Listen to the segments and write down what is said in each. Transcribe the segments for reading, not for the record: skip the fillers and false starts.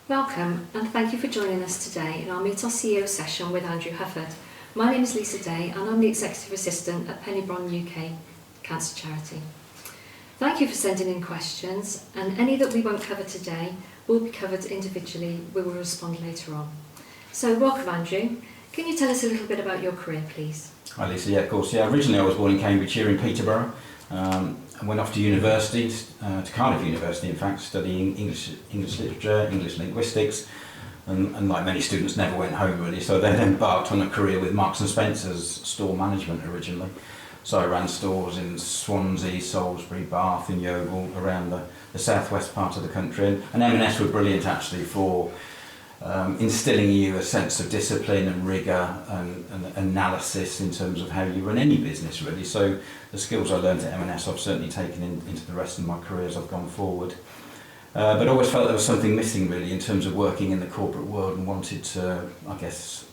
Welcome and thank you for joining us today in our Meet Our CEO session with Andrew Hufford. My name is Lisa Day and I'm the Executive Assistant at Penny Brohn UK Cancer Charity. Thank you for sending in questions, and any that we won't cover today will be covered individually. We will respond later on. So welcome Andrew. Can you tell us a little bit about your career please? Hi Lisa, yeah of course. Originally I was born in Cambridge here in Peterborough. I went off to university, to Cardiff University in fact, studying English literature, English linguistics, and like many students never went home really, so then embarked on a career with Marks and Spencer's store management originally. So I ran stores in Swansea, Salisbury, Bath and Yeovil, around the southwest part of the country, and M&S were brilliant actually for instilling in you a sense of discipline and rigour and analysis in terms of how you run any business really. So the skills I learned at M&S I've certainly taken into the rest of my career as I've gone forward. But I always felt there was something missing really in terms of working in the corporate world, and wanted to, I guess,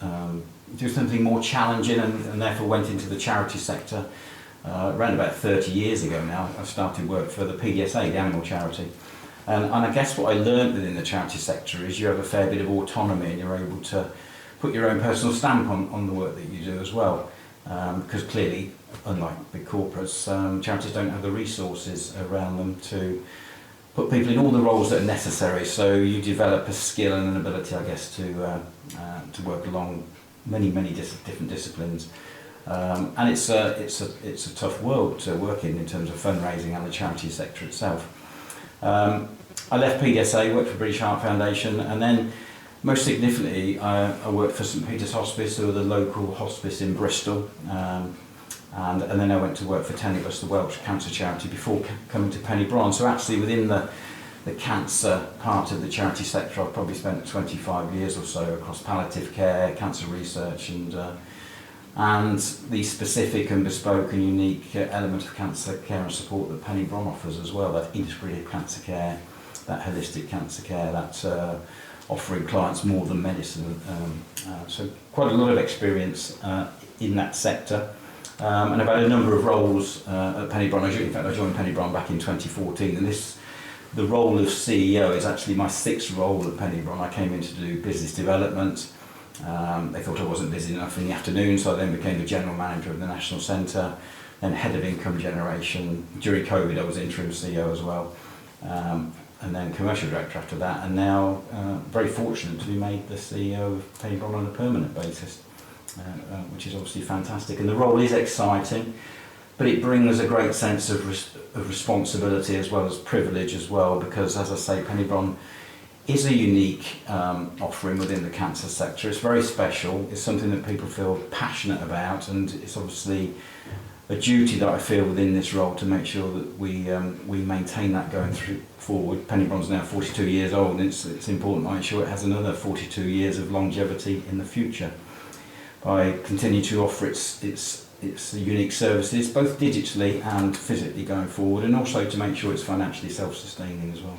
do something more challenging, and therefore went into the charity sector. Around about 30 years ago now, I started work for the PDSA, the animal charity. And I guess what I learned within the charity sector is you have a fair bit of autonomy and you're able to put your own personal stamp on the work that you do as well. Because clearly, unlike big corporates, charities don't have the resources around them to put people in all the roles that are necessary. So you develop a skill and an ability, I guess, to work along many different disciplines. And it's a tough world to work in terms of fundraising and the charity sector itself. I left PDSA, worked for British Heart Foundation, and then most significantly I worked for St Peter's Hospice, who were the local hospice in Bristol, and then I went to work for Tenebus, the Welsh cancer charity, before coming to Penny Brohn. So actually within the cancer part of the charity sector I've probably spent 25 years or so across palliative care, cancer research, and the specific and bespoke and unique element of cancer care and support that Penny Brohn offers as well, that integrated cancer care, that holistic cancer care, that offering clients more than medicine. So quite a lot of experience in that sector, and I've had a number of roles at Penny Brohn. In fact I joined Penny Brohn back in 2014, and the role of CEO is actually my sixth role at Penny Brohn. I came in to do business development. They thought I wasn't busy enough in the afternoon, so I then became the general manager of the National Centre, then head of income generation. During COVID I was interim CEO as well, and then commercial director after that, and now very fortunate to be made the CEO of Penny Brohn on a permanent basis, which is obviously fantastic. And the role is exciting, but it brings a great sense of responsibility as well as privilege as well, because as I say, Penny Brohn is a unique offering within the cancer sector. It's very special, it's something that people feel passionate about, and it's obviously a duty that I feel within this role to make sure that we maintain that going forward. Penny Brohn's now 42 years old, and it's important I ensure it has another 42 years of longevity in the future by continuing to offer its unique services, both digitally and physically going forward, and also to make sure it's financially self-sustaining as well.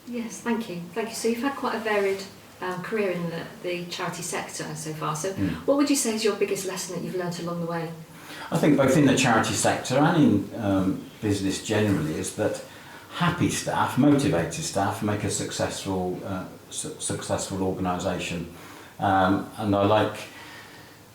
Yes, thank you. So you've had quite a varied career in the charity sector so far. So what would you say is your biggest lesson that you've learnt along the way? I think both in the charity sector and in business generally is that happy staff, motivated staff make a successful organisation. And I like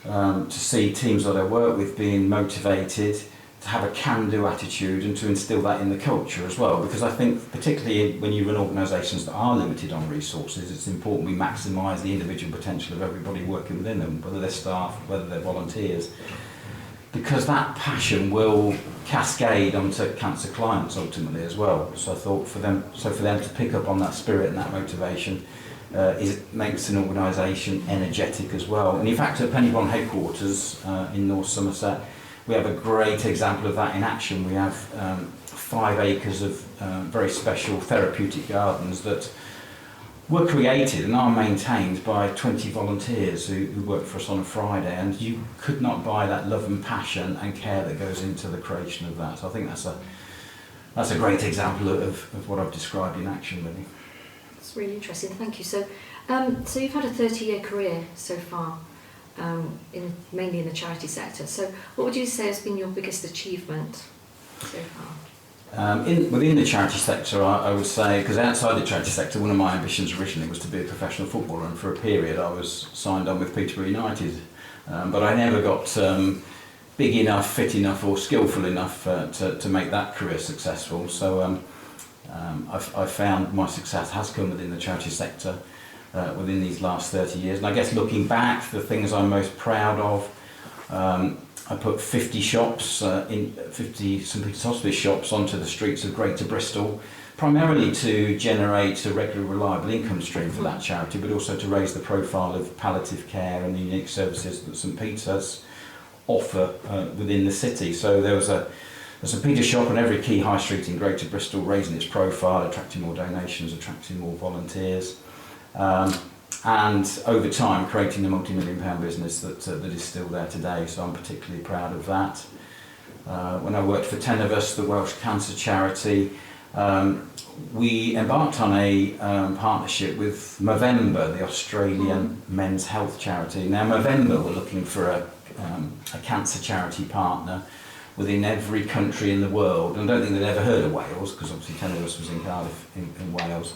to see teams that I work with being motivated, to have a can-do attitude, and to instill that in the culture as well, because I think particularly when you run organisations that are limited on resources, it's important we maximise the individual potential of everybody working within them, whether they're staff, whether they're volunteers, because that passion will cascade onto cancer clients ultimately as well. So I thought for them to pick up on that spirit and that motivation makes an organisation energetic as well. And in fact at Penny Brohn headquarters in North Somerset, we have a great example of that in action. We have 5 acres of very special therapeutic gardens that were created and are maintained by 20 volunteers who work for us on a Friday, and you could not buy that love and passion and care that goes into the creation of that. So I think that's a great example of what I've described in action really. It's really interesting, thank you. So you've had a 30-year career so far, mainly in the charity sector. So what would you say has been your biggest achievement so far? Within the charity sector, I would say, because outside the charity sector, one of my ambitions originally was to be a professional footballer, and for a period I was signed on with Peterborough United, but I never got big enough, fit enough or skillful enough to make that career successful. So I've found my success has come within the charity sector within these last 30 years. And I guess looking back, the things I'm most proud of, I put 50 shops, 50 St Peter's Hospice shops onto the streets of Greater Bristol, primarily to generate a regular, reliable income stream for that charity, but also to raise the profile of palliative care and the unique services that St Peter's offer within the city. So there was a St Peter's shop on every key high street in Greater Bristol, raising its profile, attracting more donations, attracting more volunteers. And over time creating a multi-million-pound business that is still there today, so I'm particularly proud of that. When I worked for Tenebus, the Welsh cancer charity, we embarked on a partnership with Movember, the Australian men's health charity. Now Movember were looking for a cancer charity partner within every country in the world, and I don't think they'd ever heard of Wales, because obviously Tenebus was in Cardiff in Wales.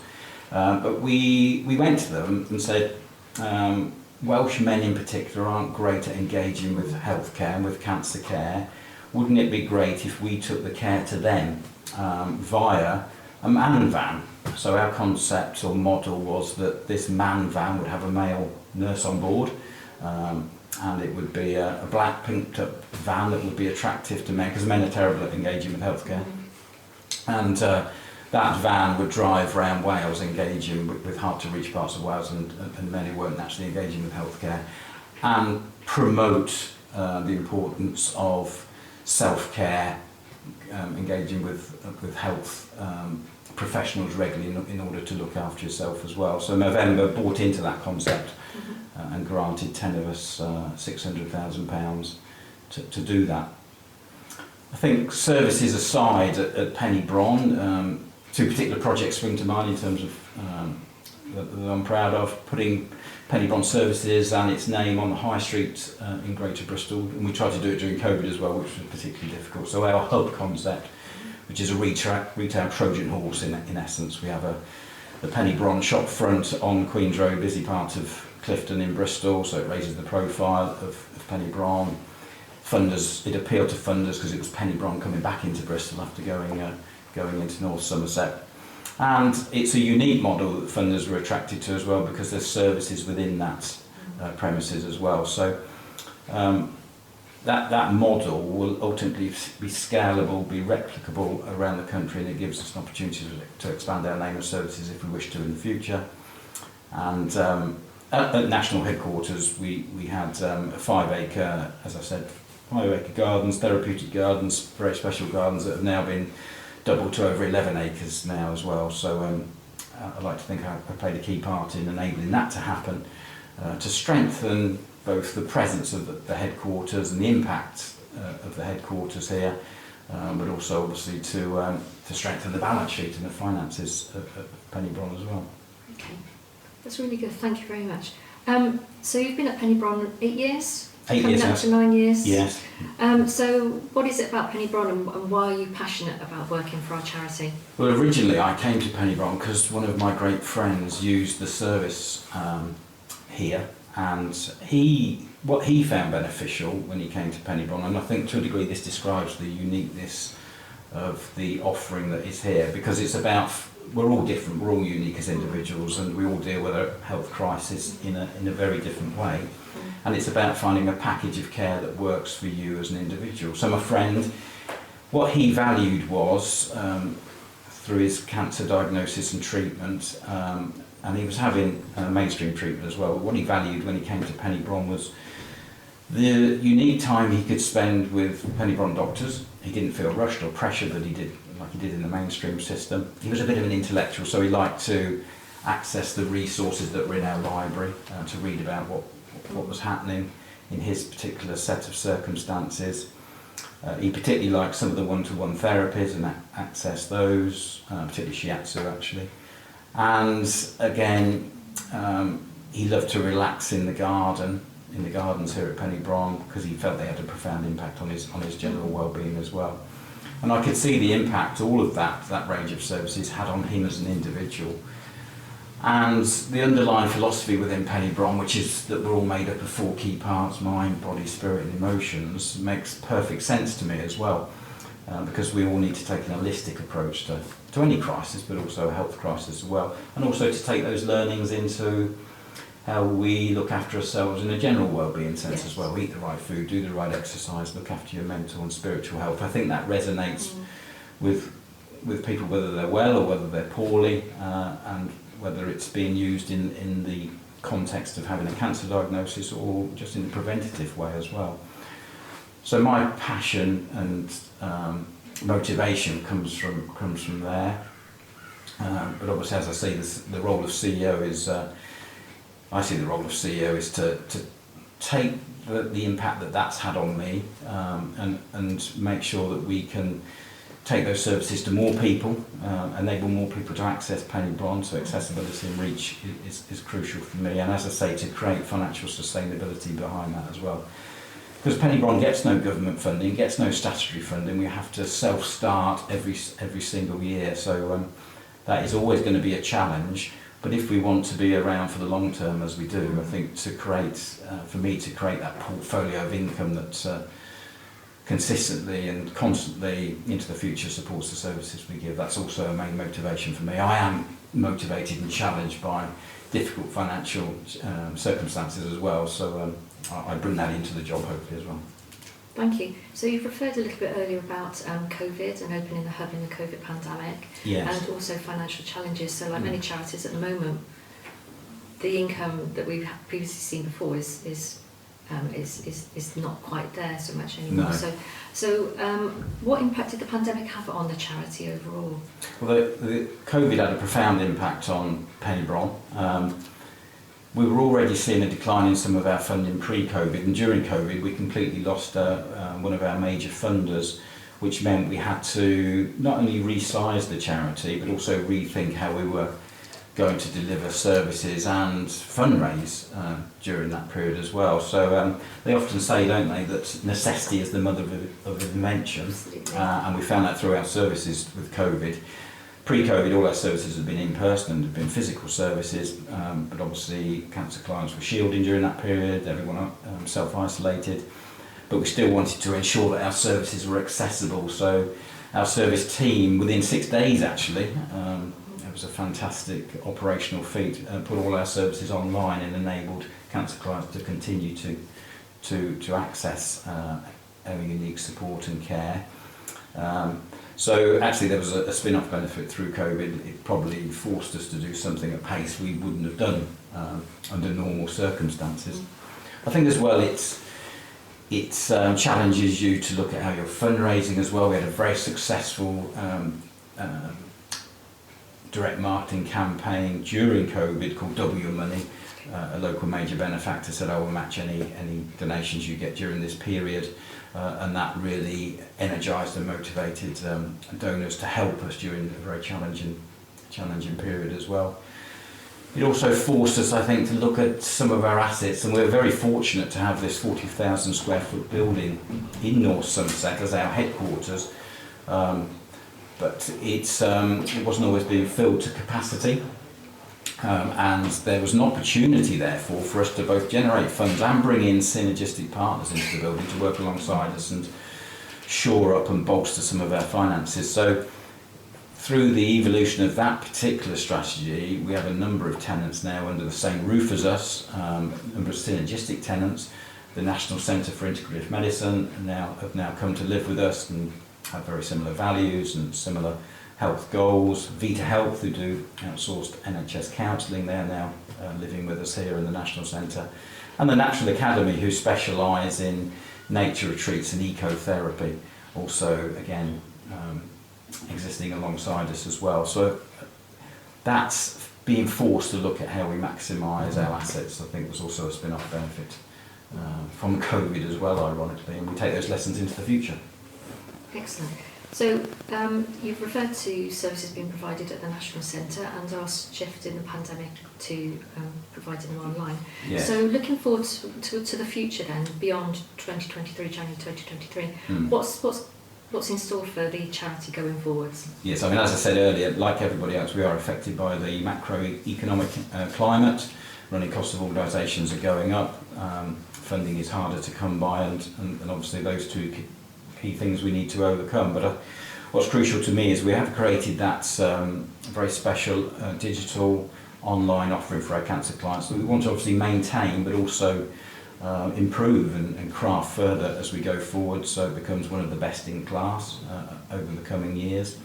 But we went to them and said, Welsh men in particular aren't great at engaging with healthcare and with cancer care. Wouldn't it be great if we took the care to them via a man van? So our concept or model was that this man van would have a male nurse on board, and it would be a black pinked up van that would be attractive to men, because men are terrible at engaging with healthcare. And that van would drive around Wales engaging with hard to reach parts of Wales and men who weren't actually engaging with healthcare, and promote the importance of self-care, engaging with health professionals regularly in order to look after yourself as well. So Movember bought into that concept and granted Tenebus £600,000 to do that. I think services aside at Penny Brohn, two particular projects spring to mind in terms of that I'm proud of: putting Penny Brohn Services and its name on the high street in Greater Bristol, and we tried to do it during COVID as well, which was particularly difficult. So our hub concept, which is a retail Trojan horse in essence. We have the Penny Brohn shop front on Queen's Road, busy part of Clifton in Bristol, so it raises the profile of Penny Brohn. Funders, it appealed to funders because it was Penny Brohn coming back into Bristol after going into North Somerset. And it's a unique model that funders were attracted to as well, because there's services within that premises as well. So that model will ultimately be scalable, be replicable around the country, and it gives us an opportunity to expand our name and services if we wish to in the future. And at national headquarters, we had a 5 acre, as I said, 5 acre gardens, therapeutic gardens, very special gardens that have now been doubled to over 11 acres now as well. So I like to think I played a key part in enabling that to happen, to strengthen both the presence of the headquarters and the impact of the headquarters here, but also obviously to strengthen the balance sheet and the finances of Penny Brohn as well. Okay, that's really good. Thank you very much. So you've been at Penny Brohn 8 years? 8 years, coming up to 9 years? Yes. So what is it about Penny Brohn, and why are you passionate about working for our charity? Well, originally I came to Penny Brohn because one of my great friends used the service here, and what he found beneficial when he came to Penny Brohn, and I think to a degree this describes the uniqueness of the offering that is here, because it's about, we're all different, we're all unique as individuals, and we all deal with a health crisis in a very different way. And it's about finding a package of care that works for you as an individual. So my friend, what he valued was, through his cancer diagnosis and treatment, and he was having mainstream treatment as well, what he valued when he came to Penny Brohn was the unique time he could spend with Penny Brohn doctors. He didn't feel rushed or pressured that he did in the mainstream system. He was a bit of an intellectual, so he liked to access the resources that were in our library to read about what was happening in his particular set of circumstances. He particularly liked some of the one-to-one therapies and access those, particularly shiatsu actually. And again, he loved to relax in the gardens here at Penny Brohn, because he felt they had a profound impact on his general well-being as well. And I could see the impact all of that range of services had on him as an individual. And the underlying philosophy within Penny Brohn, which is that we're all made up of 4 key parts: mind, body, spirit and emotions, makes perfect sense to me as well, because we all need to take an holistic approach to any crisis, but also a health crisis as well, and also to take those learnings into how we look after ourselves in a general well-being sense as well. Eat the right food, do the right exercise, look after your mental and spiritual health. I think that resonates with people, whether they're well or whether they're poorly, and whether it's being used in the context of having a cancer diagnosis or just in a preventative way as well. So my passion and motivation comes from there. But obviously, as I say, the role of CEO is, I see the role of CEO is to take the impact that's had on me, and make sure that we can take those services to more people, enable more people to access Penny Brohn. So accessibility and reach is crucial for me, and as I say, to create financial sustainability behind that as well. Because Penny Brohn gets no government funding, gets no statutory funding. We have to self-start every single year, so that is always going to be a challenge. But if we want to be around for the long term, as we do, I think for me to create that portfolio of income that consistently and constantly into the future supports the services we give, that's also a main motivation for me. I am motivated and challenged by difficult financial circumstances as well, so I bring that into the job hopefully as well. Thank you. So you've referred a little bit earlier about COVID and opening the hub in the COVID pandemic, yes, and also financial challenges. So like many charities at the moment, the income that we've previously seen before is not quite there so much anymore. No. So what impact did the pandemic have on the charity overall? Well, the COVID had a profound impact on Penny Brohn. We were already seeing a decline in some of our funding pre-COVID, and during COVID we completely lost one of our major funders, which meant we had to not only resize the charity but also rethink how we were going to deliver services and fundraise during that period as well. So they often say, don't they, that necessity is the mother of invention, and we found that through our services with COVID. Pre-COVID, all our services had been in person and had been physical services, but obviously cancer clients were shielding during that period, everyone self-isolated, but we still wanted to ensure that our services were accessible. So our service team, within 6 days actually, it was a fantastic operational feat, put all our services online and enabled cancer clients to continue to access our unique support and care. So actually there was a spin-off benefit through COVID. It probably forced us to do something at pace we wouldn't have done under normal circumstances. I think as well it challenges you to look at how you're fundraising as well. We had a very successful direct marketing campaign during COVID called Double Your Money. A local major benefactor said, I will match any donations you get during this period. And that really energised and motivated donors to help us during a very challenging period as well. It also forced us, I think, to look at some of our assets, and we're very fortunate to have this 40,000 square foot building in North Somerset as our headquarters, but it wasn't always being filled to capacity. And there was an opportunity, therefore, for us to both generate funds and bring in synergistic partners into the building to work alongside us and shore up and bolster some of our finances. So through the evolution of that particular strategy, we have a number of tenants now under the same roof as us, a number of synergistic tenants. The National Centre for Integrative Medicine have now come to live with us and have very similar values and similar health goals. Vita Health, who do outsourced NHS counselling, they're now living with us here in the National Centre. And the Natural Academy, who specialise in nature retreats and ecotherapy, also again existing alongside us as well. So that's being forced to look at how we maximise our assets, I think, was also a spin-off benefit from COVID as well, ironically, and we take those lessons into the future. Excellent. So you've referred to services being provided at the National Centre and our shift in the pandemic to providing them online. Yes. So looking forward to the future then, beyond 2023, January 2023, what's what's in store for the charity going forwards? Yes, I mean, as I said earlier, like everybody else, we are affected by the macroeconomic climate. Running costs of organisations are going up, funding is harder to come by, and obviously those two key things we need to overcome. But what's crucial to me is we have created that very special digital online offering for our cancer clients that we want to obviously maintain, but also improve and craft further as we go forward, so it becomes one of the best in class over the coming years.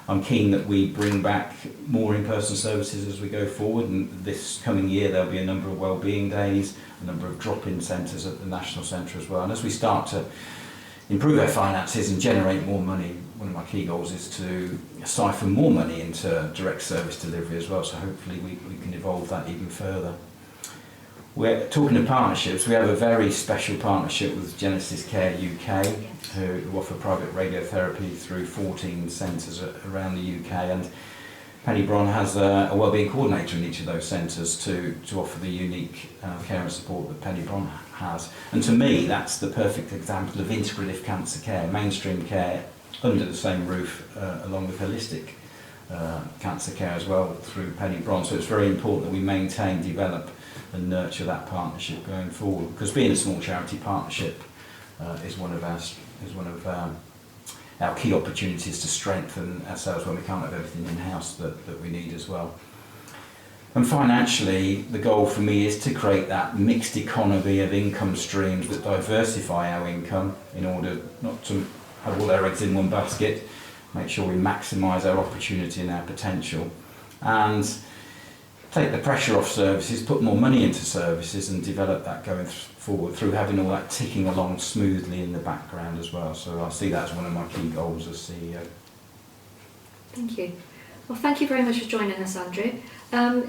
I'm keen that we bring back more in-person services as we go forward, and this coming year there'll be a number of wellbeing days, a number of drop-in centres at the National Centre as well. And as we start to improve our finances and generate more money, one of my key goals is to siphon more money into direct service delivery as well, so hopefully we can evolve that even further. We're talking of partnerships. We have a very special partnership with Genesis Care UK, who offer private radiotherapy through 14 centres around the UK, and Penny Brohn has a wellbeing coordinator in each of those centres to offer the unique care and support that Penny Brohn has. And to me, that's the perfect example of integrative cancer care, mainstream care under the same roof, along with holistic cancer care as well through Penny Brohn. So it's very important that we maintain, develop and nurture that partnership going forward, because being a small charity partnership is one of our key opportunities to strengthen ourselves when we can't have everything in-house that we need as well. And financially, the goal for me is to create that mixed economy of income streams that diversify our income in order not to have all our eggs in one basket, make sure we maximise our opportunity and our potential, and take the pressure off services, put more money into services and develop that going forward through having all that ticking along smoothly in the background as well. So I see that as one of my key goals as CEO. Thank you. Well, thank you very much for joining us, Andrew.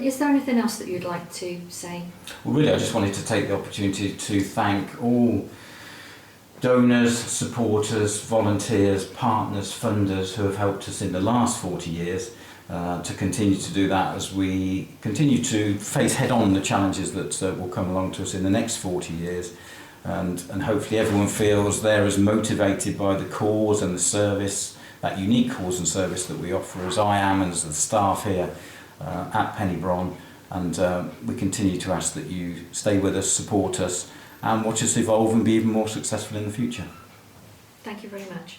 Is there anything else that you'd like to say? Well, really, I just wanted to take the opportunity to thank all donors, supporters, volunteers, partners, funders who have helped us in the last 40 years to continue to do that as we continue to face head-on the challenges that will come along to us in the next 40 years. And hopefully everyone feels they're as motivated by the cause and the service, that unique cause and service that we offer, as I am and as the staff here at Penny Brohn. And we continue to ask that you stay with us, support us, and watch us evolve and be even more successful in the future. Thank you very much.